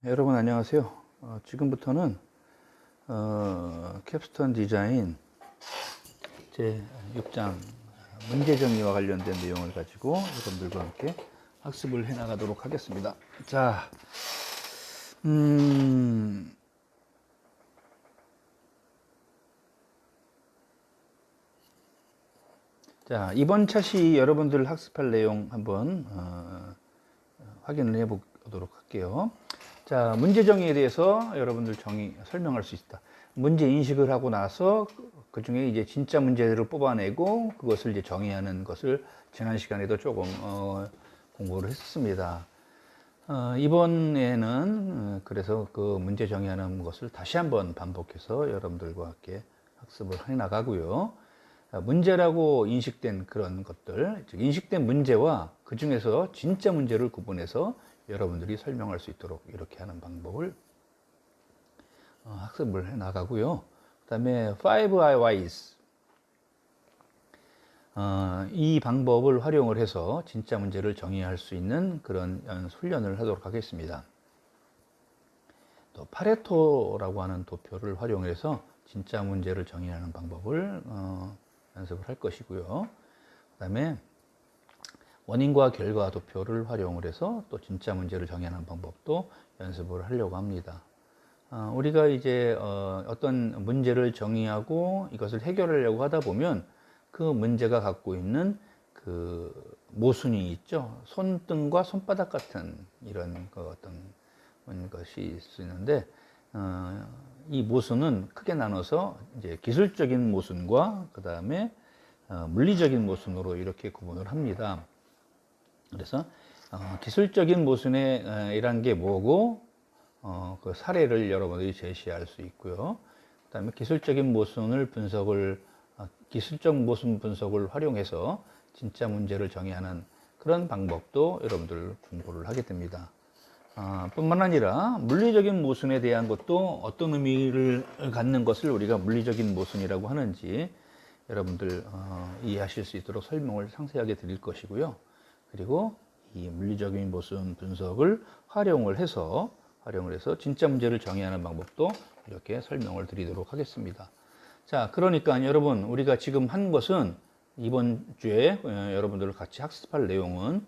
여러분 안녕하세요. 지금부터는 캡스톤 디자인 제 6장 문제 정리와 관련된 내용을 가지고 여러분들과 함께 학습을 해 나가도록 하겠습니다. 자, 이번 차시 여러분들 학습할 내용 한번 확인을 해 보도록 할게요. 자, 문제 정의에 대해서 여러분들 설명할 수 있다. 문제 인식을 하고 나서 그 중에 이제 진짜 문제들을 뽑아내고 그것을 이제 정의하는 것을 지난 시간에도 조금 공부를 했습니다. 이번에는 그래서 그 문제 정의하는 것을 다시 한번 반복해서 여러분들과 함께 학습을 해 나가고요. 문제라고 인식된 그런 것들, 즉 인식된 문제와 그 중에서 진짜 문제를 구분해서 여러분들이 설명할 수 있도록 이렇게 하는 방법을 학습을 해 나가고요. 그 다음에 5Whys, 이 방법을 활용을 해서 진짜 문제를 정의할 수 있는 그런 훈련을 하도록 하겠습니다. 또 파레토라고 하는 도표를 활용해서 진짜 문제를 정의하는 방법을 연습을 할 것이고요. 그 다음에 원인과 결과 도표를 활용을 해서 또 진짜 문제를 정의하는 방법도 연습을 하려고 합니다. 우리가 이제 어떤 문제를 정의하고 이것을 해결하려고 하다 보면 그 문제가 갖고 있는 그 모순이 있죠. 손등과 손바닥 같은 이런 어떤 것이 있을 수 있는데, 이 모순은 크게 나눠서 이제 기술적인 모순과 그 다음에 물리적인 모순으로 이렇게 구분을 합니다. 그래서 기술적인 모순이란 게 뭐고, 그 사례를 여러분들이 제시할 수 있고요. 그 다음에 기술적 모순 분석을 활용해서 진짜 문제를 정의하는 그런 방법도 여러분들 공부를 하게 됩니다. 뿐만 아니라 물리적인 모순에 대한 것도 어떤 의미를 갖는 것을 우리가 물리적인 모순이라고 하는지 여러분들 이해하실 수 있도록 설명을 상세하게 드릴 것이고요. 그리고 이 물리적인 모순 분석을 활용을 해서 진짜 문제를 정의하는 방법도 이렇게 설명을 드리도록 하겠습니다. 자, 그러니까 여러분, 우리가 지금 한 것은 이번 주에 여러분들과 같이 학습할 내용은,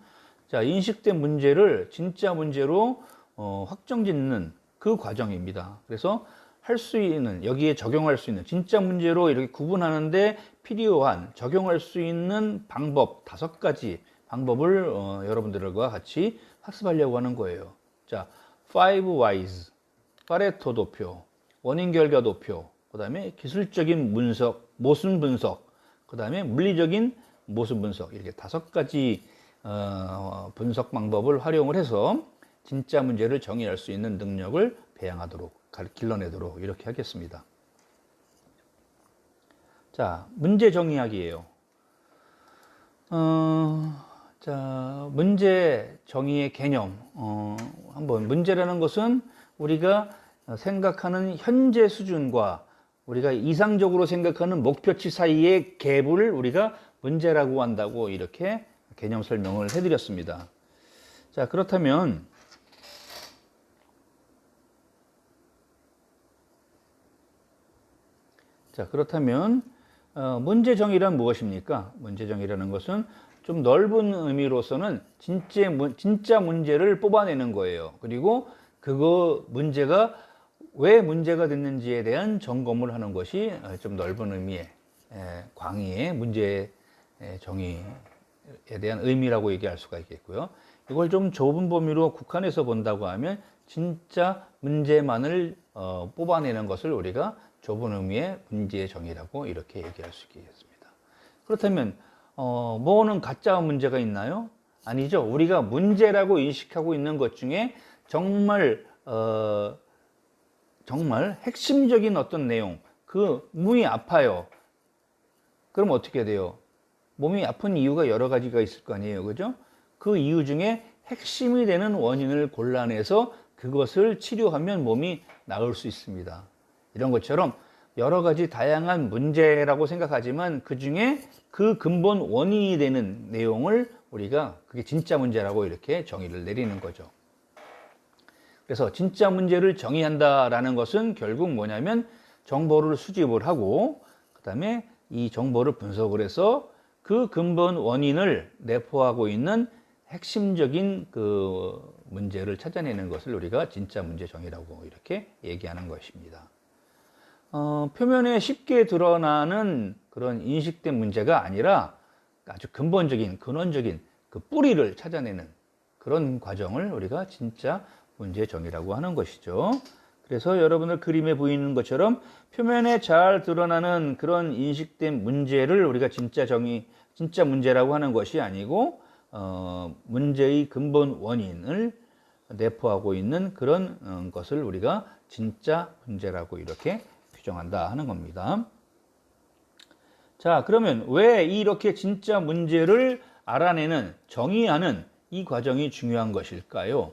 자, 인식된 문제를 진짜 문제로 확정짓는 그 과정입니다. 그래서 할 수 있는, 여기에 적용할 수 있는, 진짜 문제로 이렇게 구분하는데 필요한 적용할 수 있는 방법 5가지 방법을 여러분들과 같이 학습하려고 하는 거예요. 자, 5Whys, 파레토 도표, 원인 결과 도표, 그 다음에 기술적인 모순 분석, 그 다음에 물리적인 모순 분석, 이렇게 5가지 분석 방법을 활용을 해서 진짜 문제를 정의할 수 있는 능력을 길러내도록 이렇게 하겠습니다. 자, 문제 정의하기예요. 자, 문제 정의의 개념. 한번 문제라는 것은 우리가 생각하는 현재 수준과 우리가 이상적으로 생각하는 목표치 사이의 갭을 우리가 문제라고 한다고 이렇게 개념 설명을 해드렸습니다. 자, 그렇다면 문제 정의란 무엇입니까? 문제 정의라는 것은 좀 넓은 의미로서는 진짜 문제를 뽑아내는 거예요. 그리고 그거 문제가 왜 문제가 됐는지에 대한 점검을 하는 것이 좀 넓은 의미의 광의의 문제 정의에 대한 의미라고 얘기할 수가 있겠고요. 이걸 좀 좁은 범위로 국한해서 본다고 하면 진짜 문제만을 뽑아내는 것을 우리가 좁은 의미의 문제의 정의라고 이렇게 얘기할 수 있겠습니다. 그렇다면 뭐는 가짜 문제가 있나요? 아니죠. 우리가 문제라고 인식하고 있는 것 중에 정말 핵심적인 어떤 내용, 그 몸이 아파요. 그럼 어떻게 돼요? 몸이 아픈 이유가 여러 가지가 있을 거 아니에요, 그죠? 그 이유 중에 핵심이 되는 원인을 골라내서 그것을 치료하면 몸이 나을 수 있습니다. 이런 것처럼 여러 가지 다양한 문제라고 생각하지만 그 중에 그 근본 원인이 되는 내용을 우리가 그게 진짜 문제라고 이렇게 정의를 내리는 거죠. 그래서 진짜 문제를 정의한다라는 것은 결국 뭐냐면 정보를 수집을 하고 그다음에 이 정보를 분석을 해서 그 근본 원인을 내포하고 있는 핵심적인 그 문제를 찾아내는 것을 우리가 진짜 문제 정의라고 이렇게 얘기하는 것입니다. 표면에 쉽게 드러나는 그런 인식된 문제가 아니라 아주 근본적인, 근원적인 그 뿌리를 찾아내는 그런 과정을 우리가 진짜 문제 정의라고 하는 것이죠. 그래서 여러분들 그림에 보이는 것처럼 표면에 잘 드러나는 그런 인식된 문제를 우리가 진짜 문제라고 하는 것이 아니고, 문제의 근본 원인을 내포하고 있는 그런 것을 우리가 진짜 문제라고 이렇게 규정한다 하는 겁니다. 자, 그러면 왜 이렇게 진짜 문제를 알아내는, 정의하는 이 과정이 중요한 것일까요?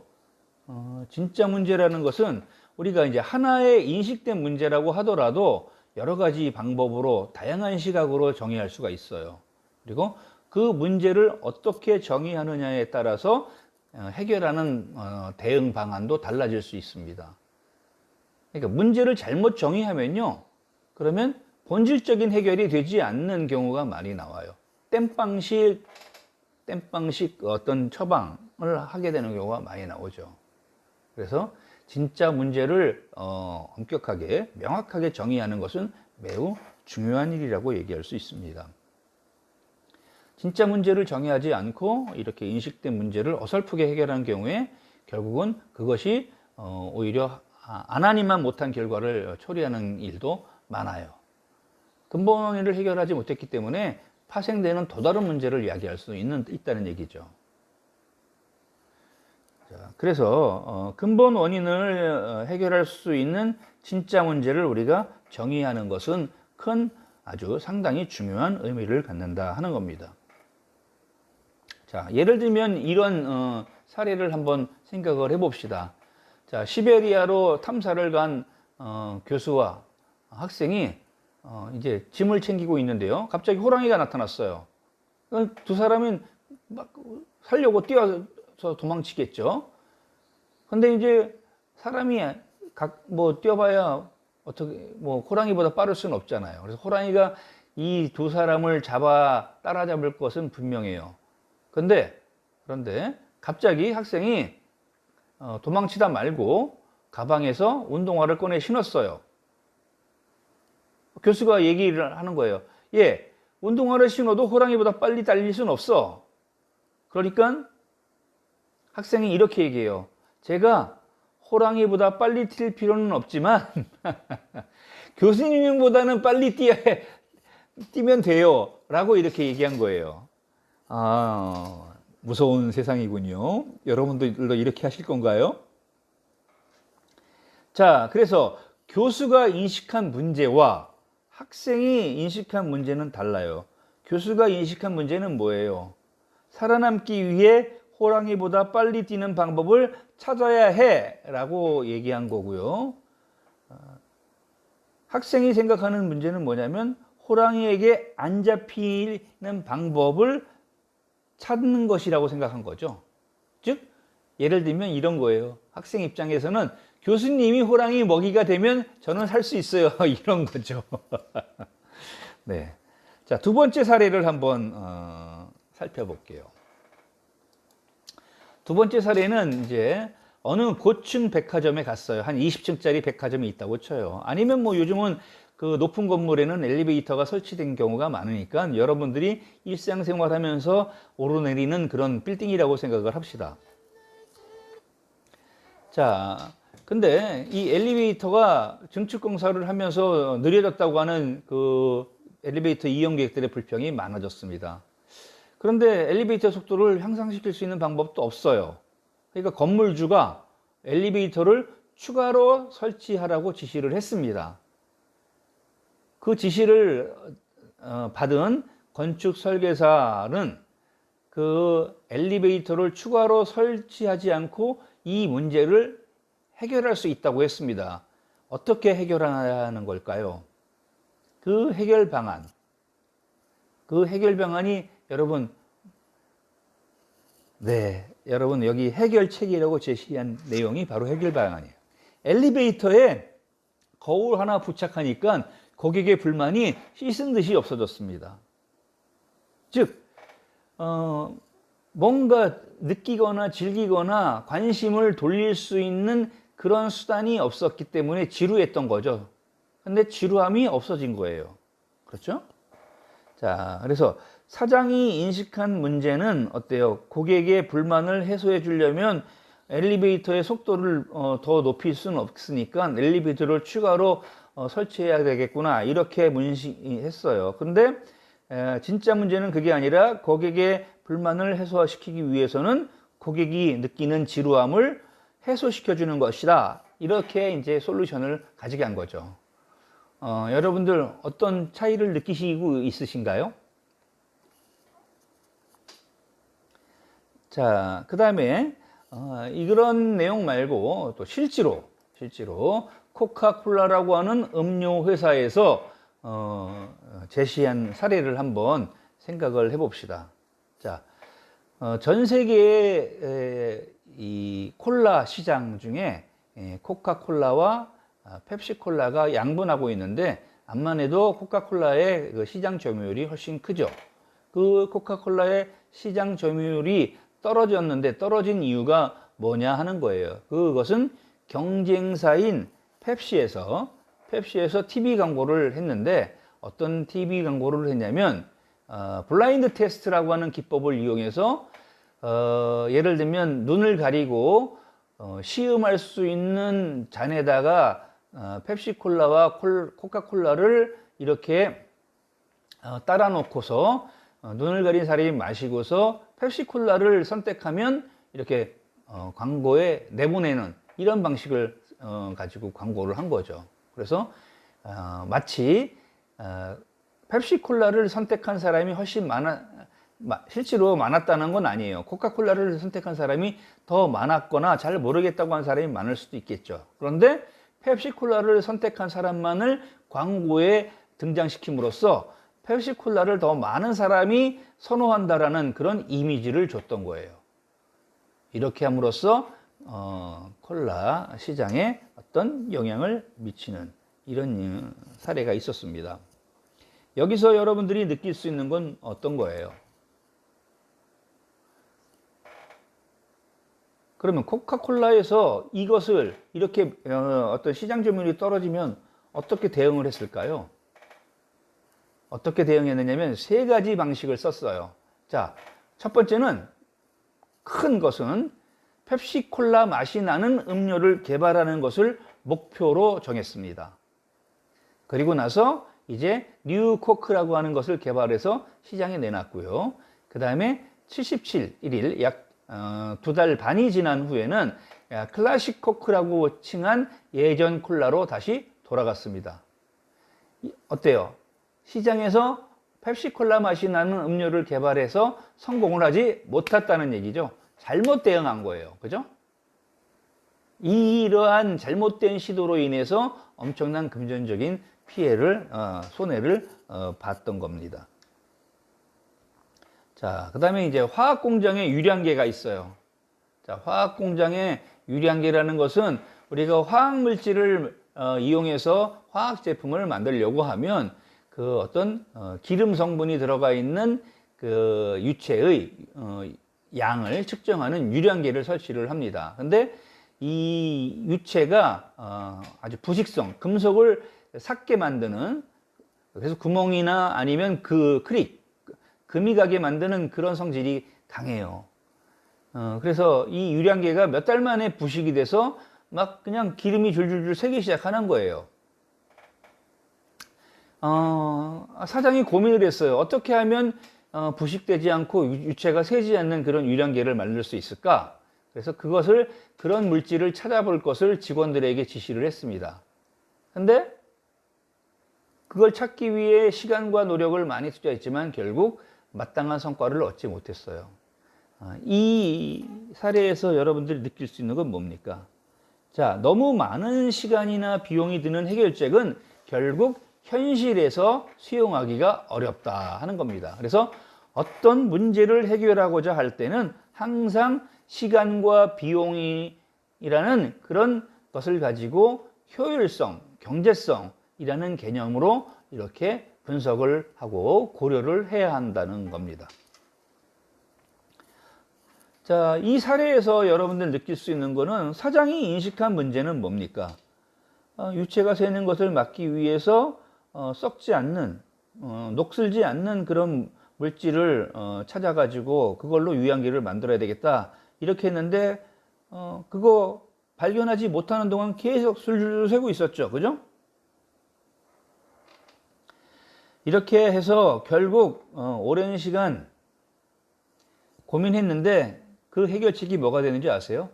진짜 문제라는 것은 우리가 이제 하나의 인식된 문제라고 하더라도 여러 가지 방법으로 다양한 시각으로 정의할 수가 있어요. 그리고 그 문제를 어떻게 정의하느냐에 따라서 해결하는 대응 방안도 달라질 수 있습니다. 그러니까 문제를 잘못 정의하면요, 그러면 본질적인 해결이 되지 않는 경우가 많이 나와요. 땜빵식 어떤 처방을 하게 되는 경우가 많이 나오죠. 그래서 진짜 문제를 엄격하게, 명확하게 정의하는 것은 매우 중요한 일이라고 얘기할 수 있습니다. 진짜 문제를 정의하지 않고 이렇게 인식된 문제를 어설프게 해결하는 경우에 결국은 그것이 오히려 안 하니만 못한 결과를 초래하는 일도 많아요. 근본 원인을 해결하지 못했기 때문에 파생되는 또 다른 문제를 이야기할 수 있다는 얘기죠. 자, 그래서 근본 원인을 해결할 수 있는 진짜 문제를 우리가 정의하는 것은 아주 상당히 중요한 의미를 갖는다 하는 겁니다. 자, 예를 들면 이런 사례를 한번 생각을 해봅시다. 자, 시베리아로 탐사를 간 교수와 학생이 이제 짐을 챙기고 있는데요. 갑자기 호랑이가 나타났어요. 두 사람은 막 살려고 뛰어서 도망치겠죠. 근데 이제 사람이 뛰어봐야 어떻게 호랑이보다 빠를 수는 없잖아요. 그래서 호랑이가 이 두 사람을 따라잡을 것은 분명해요. 그런데 갑자기 학생이 도망치다 말고 가방에서 운동화를 꺼내 신었어요. 교수가 얘기를 하는 거예요. 운동화를 신어도 호랑이보다 빨리 달릴 수는 없어. 그러니까 학생이 이렇게 얘기해요. 제가 호랑이보다 빨리 뛸 필요는 없지만 교수님보다는 빨리 뛰면 돼요. 라고 이렇게 얘기한 거예요. 무서운 세상이군요. 여러분들도 이렇게 하실 건가요? 자, 그래서 교수가 인식한 문제와 학생이 인식한 문제는 달라요. 교수가 인식한 문제는 뭐예요? 살아남기 위해 호랑이보다 빨리 뛰는 방법을 찾아야 해 라고 얘기한 거고요. 학생이 생각하는 문제는 뭐냐면 호랑이에게 안 잡히는 방법을 찾는 것이라고 생각한 거죠. 즉, 예를 들면 이런 거예요. 학생 입장에서는 교수님이 호랑이 먹이가 되면 저는 살 수 있어요. 이런 거죠. 네. 자, 두 번째 사례를 한번 살펴볼게요. 두 번째 사례는 이제 어느 고층 백화점에 갔어요. 한 20층짜리 백화점이 있다고 쳐요. 아니면 요즘은 그 높은 건물에는 엘리베이터가 설치된 경우가 많으니까 여러분들이 일상생활 하면서 오르내리는 그런 빌딩이라고 생각을 합시다. 자, 근데 이 엘리베이터가 증축 공사를 하면서 느려졌다고 하는 그 엘리베이터 이용객들의 불평이 많아졌습니다. 그런데 엘리베이터 속도를 향상시킬 수 있는 방법도 없어요. 그러니까 건물주가 엘리베이터를 추가로 설치하라고 지시를 했습니다. 그 지시를 받은 건축 설계사는 그 엘리베이터를 추가로 설치하지 않고 이 문제를 해결할 수 있다고 했습니다. 어떻게 해결하는 걸까요? 그 해결 방안이 여러분, 여러분 여기 해결책이라고 제시한 내용이 바로 해결 방안이에요. 엘리베이터에 거울 하나 부착하니까 고객의 불만이 씻은 듯이 없어졌습니다. 즉 뭔가 느끼거나 즐기거나 관심을 돌릴 수 있는 그런 수단이 없었기 때문에 지루했던 거죠. 근데 지루함이 없어진 거예요. 그렇죠? 자, 그래서 사장이 인식한 문제는 어때요? 고객의 불만을 해소해 주려면 엘리베이터의 속도를 더 높일 수는 없으니까 엘리베이터를 추가로 설치해야 되겠구나, 이렇게 문의했어요. 근데 진짜 문제는 그게 아니라 고객의 불만을 해소시키기 위해서는 고객이 느끼는 지루함을 해소시켜 주는 것이다, 이렇게 이제 솔루션을 가지게 한 거죠. 여러분들 어떤 차이를 느끼시고 있으신가요? 자, 그 다음에 이런 내용 말고 또 실제로 코카콜라라고 하는 음료 회사에서 제시한 사례를 한번 생각을 해봅시다. 자, 전 세계의 이 콜라 시장 중에 코카콜라와 펩시콜라가 양분하고 있는데, 암만 해도 코카콜라의 그 시장 점유율이 훨씬 크죠. 그 코카콜라의 시장 점유율이 떨어졌는데 떨어진 이유가 뭐냐 하는 거예요. 그것은 경쟁사인 펩시에서 TV 광고를 했는데, 어떤 TV 광고를 했냐면 블라인드 테스트라고 하는 기법을 이용해서 예를 들면 눈을 가리고 시음할 수 있는 잔에다가 펩시콜라와 코카콜라를 이렇게 따라 놓고서 눈을 가린 사람이 마시고서 펩시콜라를 선택하면 이렇게 광고에 내보내는 이런 방식을 가지고 광고를 한 거죠. 그래서 마치 펩시콜라를 선택한 사람이 훨씬 실제로 많았다는 건 아니에요. 코카콜라를 선택한 사람이 더 많았거나 잘 모르겠다고 하는 사람이 많을 수도 있겠죠. 그런데 펩시콜라를 선택한 사람만을 광고에 등장시킴으로써 펩시콜라를 더 많은 사람이 선호한다라는 그런 이미지를 줬던 거예요. 이렇게 함으로써 콜라 시장에 어떤 영향을 미치는 이런 사례가 있었습니다. 여기서 여러분들이 느낄 수 있는 건 어떤 거예요? 그러면 코카콜라에서 이것을 이렇게 어떤 시장 점유율이 떨어지면 어떻게 대응을 했을까요? 어떻게 대응했느냐면 세 가지 방식을 썼어요. 자, 첫 번째는, 큰 것은 펩시콜라 맛이 나는 음료를 개발하는 것을 목표로 정했습니다. 그리고 나서 이제 뉴 코크라고 하는 것을 개발해서 시장에 내놨고요. 그 다음에 77일, 약 2달 반이 지난 후에는 클래식 코크라고 칭한 예전 콜라로 다시 돌아갔습니다. 어때요? 시장에서 펩시콜라 맛이 나는 음료를 개발해서 성공을 하지 못했다는 얘기죠. 잘못 대응한 거예요. 그죠? 이러한 잘못된 시도로 인해서 엄청난 금전적인 피해를, 손해를 봤던 겁니다. 자, 그 다음에 이제 화학공장에 유량계가 있어요. 자, 화학공장에 유량계라는 것은 우리가 화학물질을 이용해서 화학제품을 만들려고 하면 그 어떤 기름 성분이 들어가 있는 그 유체의 양을 측정하는 유량계를 설치를 합니다. 근데 이 유체가 아주 부식성, 금속을 삭게 만드는, 그래서 구멍이나 아니면 금이 가게 만드는 그런 성질이 강해요. 그래서 이 유량계가 몇 달 만에 부식이 돼서 막 그냥 기름이 줄줄줄 새기 시작하는 거예요. 사장이 고민을 했어요. 어떻게 하면 부식되지 않고 유체가 새지 않는 그런 유량계를 만들 수 있을까? 그래서 그런 물질을 찾아볼 것을 직원들에게 지시를 했습니다. 근데 그걸 찾기 위해 시간과 노력을 많이 투자했지만 결국 마땅한 성과를 얻지 못했어요. 이 사례에서 여러분들이 느낄 수 있는 건 뭡니까? 자, 너무 많은 시간이나 비용이 드는 해결책은 결국 현실에서 수용하기가 어렵다 하는 겁니다. 그래서 어떤 문제를 해결하고자 할 때는 항상 시간과 비용이라는 그런 것을 가지고 효율성, 경제성이라는 개념으로 이렇게 분석을 하고 고려를 해야 한다는 겁니다. 자, 이 사례에서 여러분들 느낄 수 있는 거는 사장이 인식한 문제는 뭡니까? 유체가 새는 것을 막기 위해서 썩지 않는, 녹슬지 않는 그런 물질을 찾아가지고 그걸로 유향기를 만들어야 되겠다. 이렇게 했는데 그거 발견하지 못하는 동안 계속 술술 새고 있었죠. 그죠? 이렇게 해서 결국 오랜 시간 고민했는데 그 해결책이 뭐가 되는지 아세요?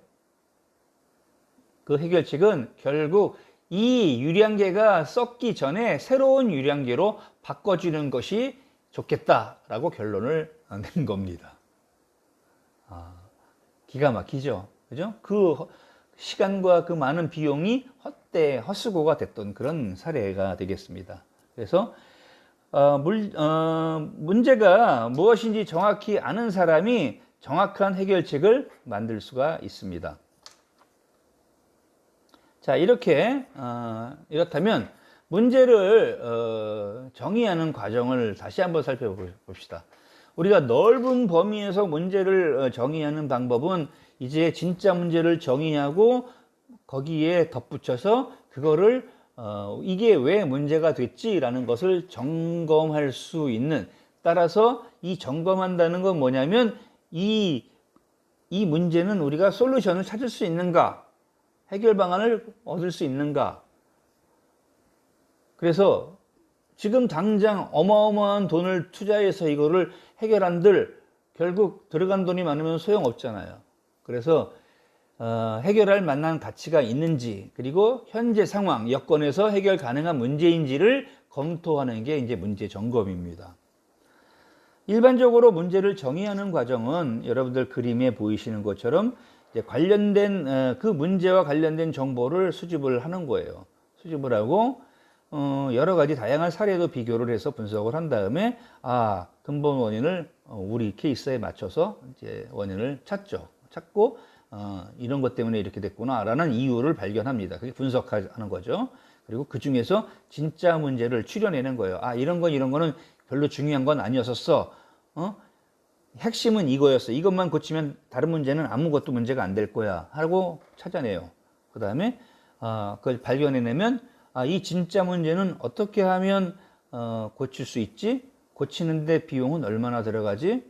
그 해결책은 결국 이 유량계가 썩기 전에 새로운 유량계로 바꿔주는 것이 좋겠다라고 결론을 낸 겁니다. 기가 막히죠. 그죠? 그 시간과 그 많은 비용이 헛수고가 됐던 그런 사례가 되겠습니다. 그래서 문제가 무엇인지 정확히 아는 사람이 정확한 해결책을 만들 수가 있습니다. 자, 이렇다면 문제를 정의하는 과정을 다시 한번 살펴봅시다. 우리가 넓은 범위에서 문제를 정의하는 방법은 이제 진짜 문제를 정의하고 거기에 덧붙여서 그거를 이게 왜 문제가 됐지라는 것을 점검할 수 있는, 따라서 이 점검한다는 건 뭐냐면 이 문제는 우리가 솔루션을 찾을 수 있는가, 해결 방안을 얻을 수 있는가. 그래서 지금 당장 어마어마한 돈을 투자해서 이거를 해결한들 결국 들어간 돈이 많으면 소용없잖아요. 그래서 해결할 만한 가치가 있는지, 그리고 현재 상황, 여건에서 해결 가능한 문제인지를 검토하는 게 이제 문제 점검입니다. 일반적으로 문제를 정의하는 과정은 여러분들 그림에 보이시는 것처럼 이제 관련된 그 문제와 관련된 정보를 수집을 하는 거예요. 수집을 하고 여러 가지 다양한 사례도 비교를 해서 분석을 한 다음에 근본 원인을 우리 케이스에 맞춰서 이제 원인을 찾고 이런 것 때문에 이렇게 됐구나라는 이유를 발견합니다. 그게 분석하는 거죠. 그리고 그 중에서 진짜 문제를 추려내는 거예요. 이런 거는 별로 중요한 건 아니었었어. 핵심은 이거였어. 이것만 고치면 다른 문제는 아무것도 문제가 안 될 거야 하고 찾아내요. 그 다음에 그걸 발견해내면 이 진짜 문제는 어떻게 하면 고칠 수 있지? 고치는데 비용은 얼마나 들어가지?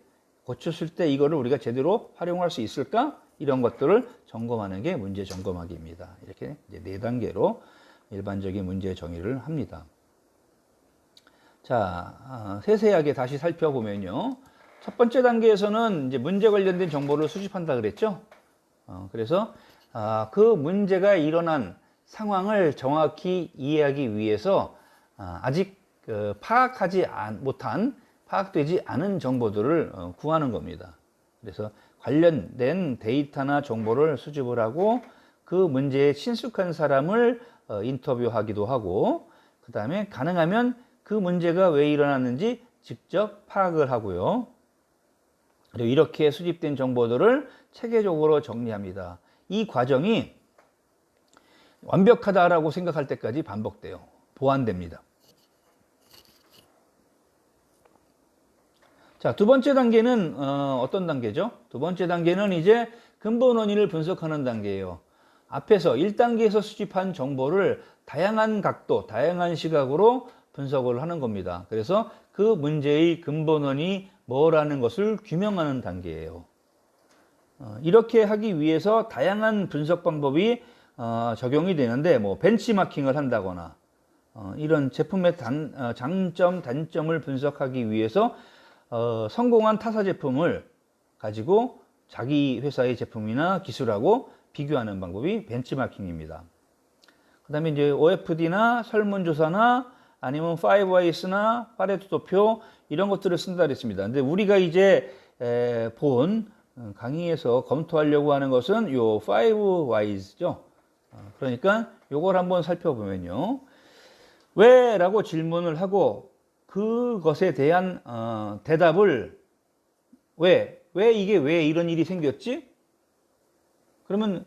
고쳤을 때 이거를 우리가 제대로 활용할 수 있을까? 이런 것들을 점검하는 게 문제 점검하기입니다. 이렇게 이제 4단계로 일반적인 문제 정의를 합니다. 자, 세세하게 다시 살펴보면요. 첫 번째 단계에서는 이제 문제 관련된 정보를 수집한다 그랬죠. 그래서 그 문제가 일어난 상황을 정확히 이해하기 위해서 아직 파악되지 않은 정보들을 구하는 겁니다. 그래서 관련된 데이터나 정보를 수집을 하고 그 문제에 친숙한 사람을 인터뷰하기도 하고, 그 다음에 가능하면 그 문제가 왜 일어났는지 직접 파악을 하고요. 그리고 이렇게 수집된 정보들을 체계적으로 정리합니다. 이 과정이 완벽하다라고 생각할 때까지 반복돼요. 보완됩니다. 자, 두 번째 단계는 어떤 단계죠? 두 번째 단계는 이제 근본 원인을 분석하는 단계예요. 앞에서 1단계에서 수집한 정보를 다양한 각도, 다양한 시각으로 분석을 하는 겁니다. 그래서 그 문제의 근본 원인이 뭐라는 것을 규명하는 단계예요. 이렇게 하기 위해서 다양한 분석 방법이 적용이 되는데, 뭐 벤치마킹을 한다거나 이런 제품의 장점, 단점을 분석하기 위해서 성공한 타사 제품을 가지고 자기 회사의 제품이나 기술하고 비교하는 방법이 벤치마킹입니다. 그 다음에 이제 OFD나 설문조사나 아니면 5Whys나 파레토 도표 이런 것들을 쓴다 그랬습니다. 근데 우리가 이제 본 강의에서 검토하려고 하는 것은 요 5Whys죠. 그러니까 요걸 한번 살펴보면요. 왜? 라고 질문을 하고 그것에 대한 대답을 왜 이런 일이 생겼지? 그러면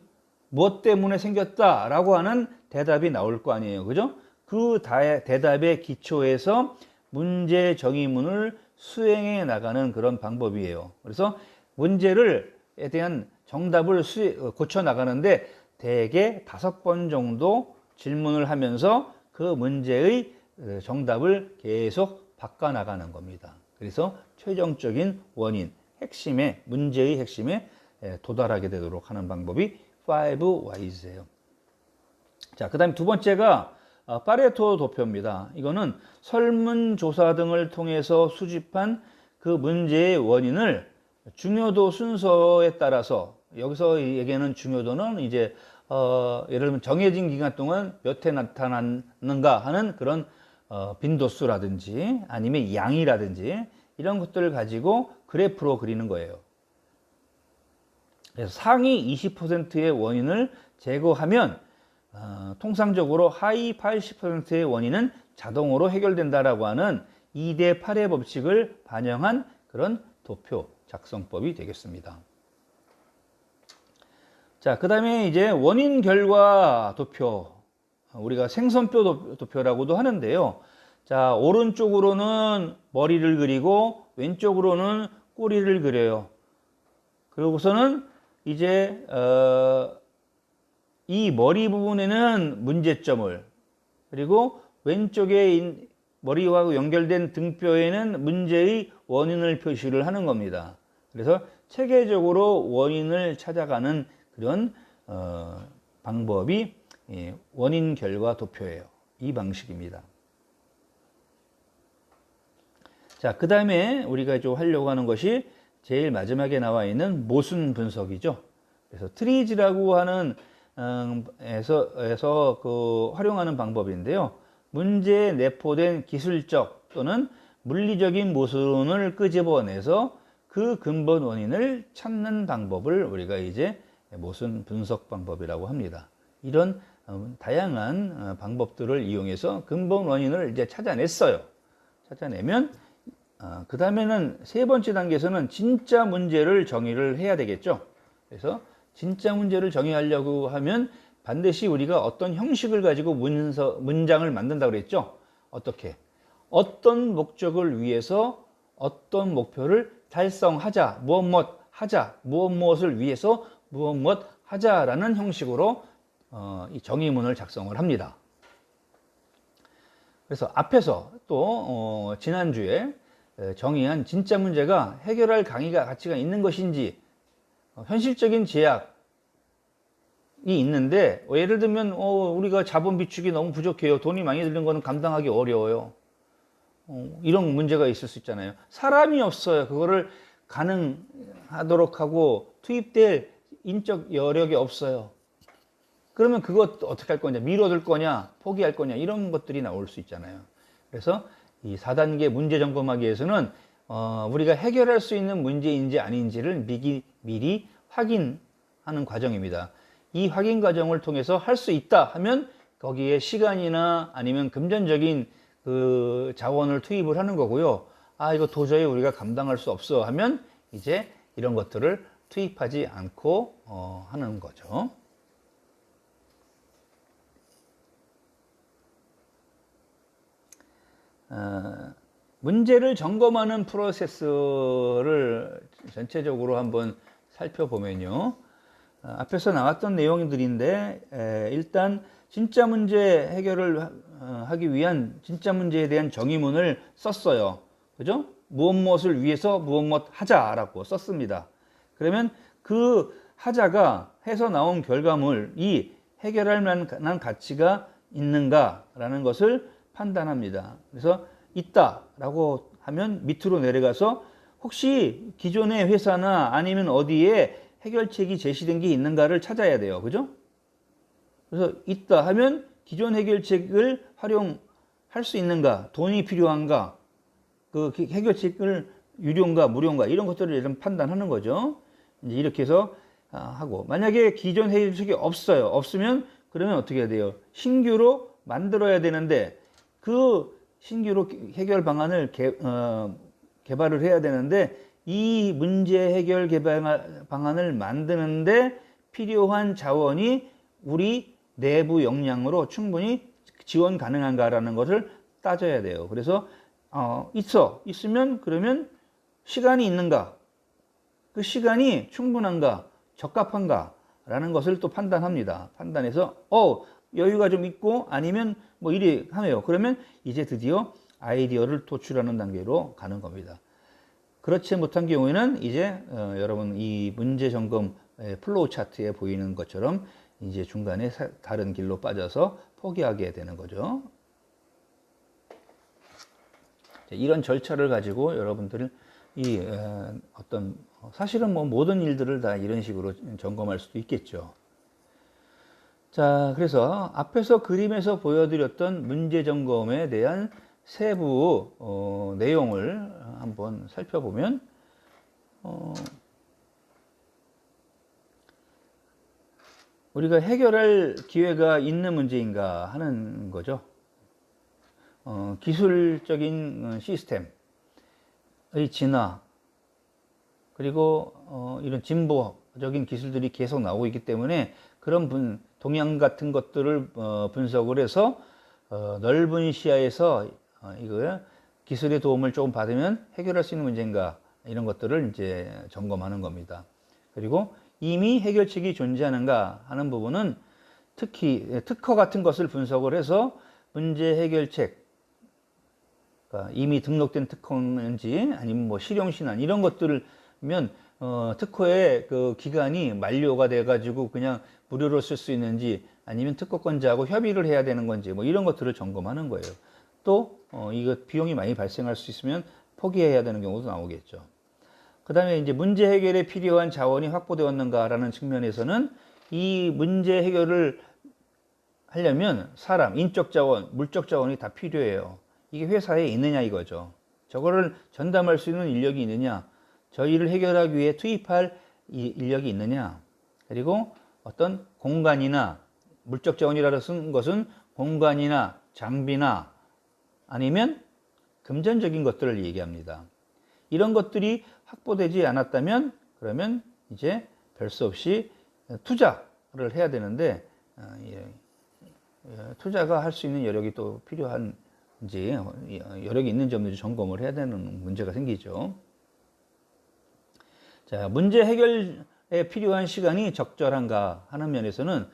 무엇 때문에 생겼다라고 하는 대답이 나올 거 아니에요. 그죠? 그 대답의 기초에서 문제 정의문을 수행해 나가는 그런 방법이에요. 그래서 문제에 대한 정답을 고쳐 나가는데 대개 5번 정도 질문을 하면서 그 문제의 정답을 계속 바꿔 나가는 겁니다. 그래서 최종적인 원인, 문제의 핵심에 도달하게 되도록 하는 방법이 5Whys예요. 자, 그 다음에 두 번째가 파레토 도표입니다. 이거는 설문조사 등을 통해서 수집한 그 문제의 원인을 중요도 순서에 따라서, 여기서 얘기하는 중요도는 이제 예를 들면 정해진 기간 동안 몇 회 나타났는가 하는 그런 빈도수라든지 아니면 양이라든지 이런 것들을 가지고 그래프로 그리는 거예요. 그래서 상위 20%의 원인을 제거하면 통상적으로 하위 80%의 원인은 자동으로 해결된다라고 하는 2대 8의 법칙을 반영한 그런 도표 작성법이 되겠습니다. 자, 그 다음에 이제 원인 결과 도표, 우리가 생선표 도표라고도 하는데요. 자, 오른쪽으로는 머리를 그리고 왼쪽으로는 꼬리를 그려요. 그러고서는 이제 이 머리 부분에는 문제점을, 그리고 왼쪽에 머리와 연결된 등뼈에는 문제의 원인을 표시를 하는 겁니다. 그래서 체계적으로 원인을 찾아가는 그런 방법이 원인 결과 도표예요. 이 방식입니다. 자, 그 다음에 우리가 좀 하려고 하는 것이 제일 마지막에 나와 있는 모순 분석이죠. 그래서 트리즈라고 하는 에서 활용하는 방법인데요. 문제에 내포된 기술적 또는 물리적인 모순을 끄집어내서 그 근본 원인을 찾는 방법을 우리가 이제 모순 분석 방법이라고 합니다. 이런 다양한 방법들을 이용해서 근본 원인을 이제 찾아냈어요. 찾아내면 그 다음에는 세 번째 단계에서는 진짜 문제를 정의를 해야 되겠죠. 그래서 진짜 문제를 정의하려고 하면 반드시 우리가 어떤 형식을 가지고 문장을 만든다고 그랬죠. 어떻게? 어떤 목적을 위해서 어떤 목표를 달성하자, 무엇을 위해서 무엇 하자라는 형식으로 이 정의문을 작성을 합니다. 그래서 앞에서 또 지난주에 정의한 진짜 문제가 해결할 가치가 있는 것인지, 현실적인 제약이 있는데, 예를 들면 우리가 자본 비축이 너무 부족해요. 돈이 많이 드는 거는 감당하기 어려워요. 이런 문제가 있을 수 있잖아요. 사람이 없어요. 그거를 가능하도록 하고 투입될 인적 여력이 없어요. 그러면 그거 어떻게 할 거냐? 미뤄둘 거냐? 포기할 거냐? 이런 것들이 나올 수 있잖아요. 그래서 이 4단계 문제 점검하기 위해서는 우리가 해결할 수 있는 문제인지 아닌지를 미리 확인하는 과정입니다. 이 확인 과정을 통해서 할 수 있다 하면 거기에 시간이나 아니면 금전적인 그 자원을 투입을 하는 거고요. 이거 도저히 우리가 감당할 수 없어 하면 이제 이런 것들을 투입하지 않고 하는 거죠. 문제를 점검하는 프로세스를 전체적으로 한번 살펴보면요. 앞에서 나왔던 내용들인데 일단 진짜 문제 해결을 하기 위한 진짜 문제에 대한 정의문을 썼어요. 그죠? 무엇을 위해서 무엇 하자라고 썼습니다. 그러면 그 하자가 해서 나온 결과물이 해결할 만한 가치가 있는가라는 것을 판단합니다. 그래서 있다라고 하면 밑으로 내려가서 혹시 기존의 회사나 아니면 어디에 해결책이 제시된 게 있는가를 찾아야 돼요. 그죠? 그래서 있다 하면 기존 해결책을 활용할 수 있는가, 돈이 필요한가, 그 해결책을 유료인가 무료인가 이런 것들을 이런 판단하는 거죠. 이제 이렇게 해서 하고, 만약에 기존 해결책이 없어요. 없으면 그러면 어떻게 해야 돼요? 신규로 만들어야 되는데 그 신규로 해결 방안을 개발을 해야 되는데 이 문제 해결 개발 방안을 만드는데 필요한 자원이 우리 내부 역량으로 충분히 지원 가능한가라는 것을 따져야 돼요. 그래서 있으면 그러면 시간이 있는가? 그 시간이 충분한가? 적합한가? 라는 것을 또 판단합니다. 판단해서 여유가 좀 있고 아니면 뭐 이리 하네요. 그러면 이제 드디어 아이디어를 도출하는 단계로 가는 겁니다. 그렇지 못한 경우에는 이제 여러분 이 문제 점검 플로우 차트에 보이는 것처럼 이제 중간에 다른 길로 빠져서 포기하게 되는 거죠. 이런 절차를 가지고 여러분들이 어떤 사실은 뭐 모든 일들을 다 이런 식으로 점검할 수도 있겠죠. 자, 그래서 앞에서 그림에서 보여드렸던 문제 점검에 대한 세부 내용을 한번 살펴보면 우리가 해결할 기회가 있는 문제인가 하는 거죠. 기술적인 시스템의 진화 그리고 이런 진보적인 기술들이 계속 나오고 있기 때문에 그런 동향 같은 것들을 분석을 해서 넓은 시야에서 이거 기술의 도움을 조금 받으면 해결할 수 있는 문제인가 이런 것들을 이제 점검하는 겁니다. 그리고 이미 해결책이 존재하는가 하는 부분은 특히 특허 같은 것을 분석을 해서 문제 해결책 이미 등록된 특허인지 아니면 뭐 실용신안 이런 것들면 특허의 그 기간이 만료가 돼 가지고 그냥 무료로 쓸 수 있는지 아니면 특허권자하고 협의를 해야 되는 건지 뭐 이런 것들을 점검하는 거예요. 또 이거 비용이 많이 발생할 수 있으면 포기해야 되는 경우도 나오겠죠. 그 다음에 이제 문제 해결에 필요한 자원이 확보되었는가라는 측면에서는 이 문제 해결을 하려면 사람, 인적 자원, 물적 자원이 다 필요해요. 이게 회사에 있느냐 이거죠. 저거를 전담할 수 있는 인력이 있느냐, 저 일을 해결하기 위해 투입할 인력이 있느냐, 그리고 어떤 공간이나 물적 자원이라고 쓴 것은 공간이나 장비나 아니면 금전적인 것들을 얘기합니다. 이런 것들이 확보되지 않았다면 그러면 이제 별 수 없이 투자를 해야 되는데 투자가 할 수 있는 여력이 또 필요한지 여력이 있는지 없는지 점검을 해야 되는 문제가 생기죠. 자, 문제 해결에 필요한 시간이 적절한가 하는 면에서는